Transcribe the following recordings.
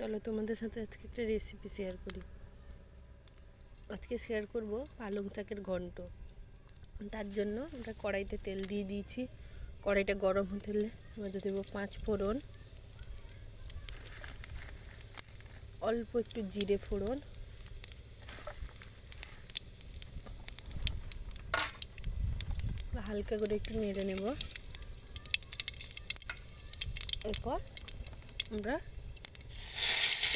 চলো তোমাদের সাথে আজকে একটা রেসিপি শেয়ার করি। আজকে শেয়ার করব পালং শাকের ঘন্ট। তার জন্য আমরা কড়াইতে তেল দিয়ে দিয়েছি। কড়াইটা গরম হতে হলে মধ্যে দেবো 5 ফোড়ন, অল্প একটু জিরে ফোড়ন, হালকা করে একটু নেড়ে নেব। এরপর আমরা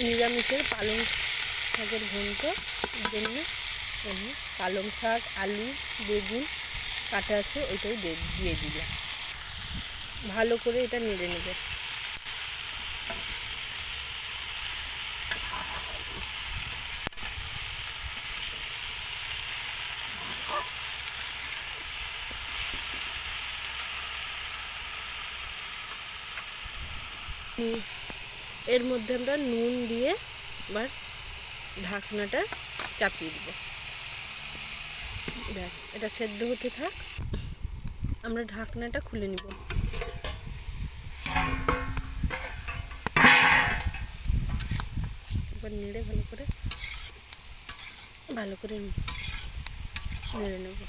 নিরামিষের পালং শাকের ঘন্ট জন্য পালং শাক, আলু, বেগুন কাটা আছে ওইটাই দিয়ে দিলাম। ভালো করে এটা নেড়ে নেবে। এর মধ্যে আমরা নুন দিয়ে এবার ঢাকনাটা চাপিয়ে দেবো। দেখ, এটা সেদ্ধ হতে থাক, আমরা ঢাকনাটা খুলে নিব। এবার নেড়ে ভালো করে নেড়ে নেব।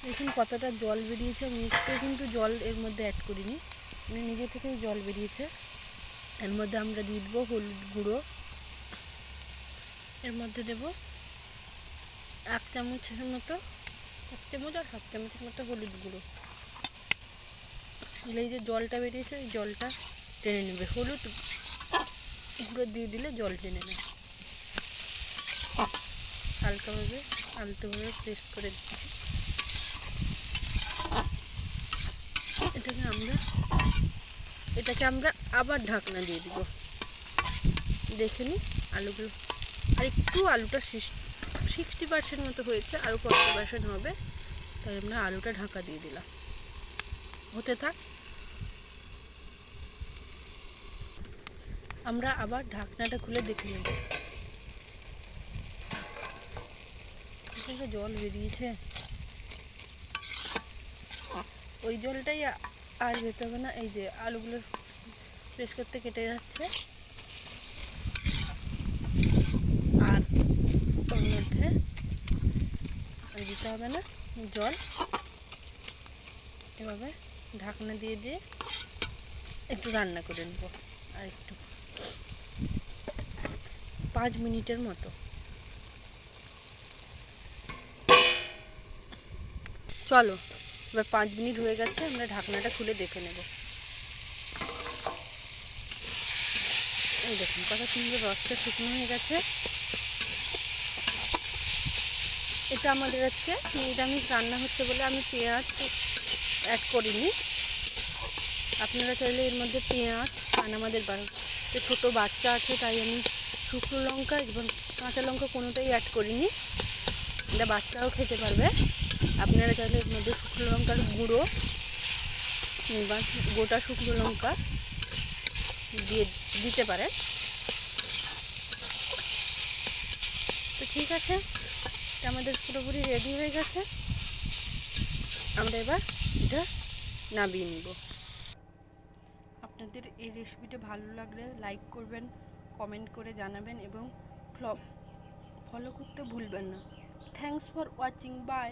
দেখুন কতটা জল বেরিয়েছে। আমি একটু কিন্তু জল এর মধ্যে অ্যাড করিনি, মানে নিজে থেকেই জল বেরিয়েছে। এর মধ্যে আমরা দিয়ে দেবো হলুদ গুঁড়ো। এর মধ্যে দেব 1 চামচের মতো, 1 চামচ আর 1/2 চামচের মতো হলুদ গুঁড়ো। এই যে জলটা বেরিয়েছে, এই জলটা টেনে নেবে। হলুদ গুঁড়ো দিয়ে দিলে জল টেনে নেবে। হালকাভাবে আলতোভাবে প্রেস করে দিচ্ছি। এটাকে আমরা আবার ঢাকনা দিয়ে দিব। দেখে নিই আলুগুলো, আর একটু আলুটা 60% মতো হয়েছে, আরও 40% হবে, তাই আমরা আলুটা ঢাকা দিয়ে দিলাম। হতে থাক, আমরা আবার ঢাকনাটা খুলে দেখে নেব। জল বেরিয়েছে, ওই জলটাই আর যেতে হবে না। এই যে আলুগুলো প্রেস করতে কেটে যাচ্ছে, আর ওর মধ্যে দিতে হবে না জল। এভাবে ঢাকনা দিয়ে দিয়ে একটু রান্না করে নেব, আর একটু 5 মিনিটের মতো। চলো, এবার 5 মিনিট হয়ে গেছে, আমরা ঢাকনাটা খুলে দেখে নেব। এই দেখুন কত সুন্দর রসটা শুকনো হয়ে গেছে। এটা আমাদের আজকে নিরামিষ রান্না হচ্ছে বলে আমি পেঁয়াজ অ্যাড করিনি। আপনারা চাইলে এর মধ্যে পেঁয়াজ, আর আমাদের ছোটো বাচ্চা আছে তাই আমি শুকনো লঙ্কা এবং কাঁচা লঙ্কা কোনোটাই অ্যাড করিনি। এটা বাচ্চাও খেতে পারবে। আপনারা চাইলে এর মধ্যে শুকনো লঙ্কার গুঁড়ো বা গোটা শুকনো লঙ্কা দিতে পারেন। তো ঠিক আছে, এটা আমাদের পুরোপুরি রেডি হয়ে গেছে। আমরা এবার এটা নামিয়ে নিব। আপনাদের এই রেসিপিটা ভালো লাগলে লাইক করবেন, কমেন্ট করে জানাবেন এবং ফলো করতে ভুলবেন না। Thanks for watching, by.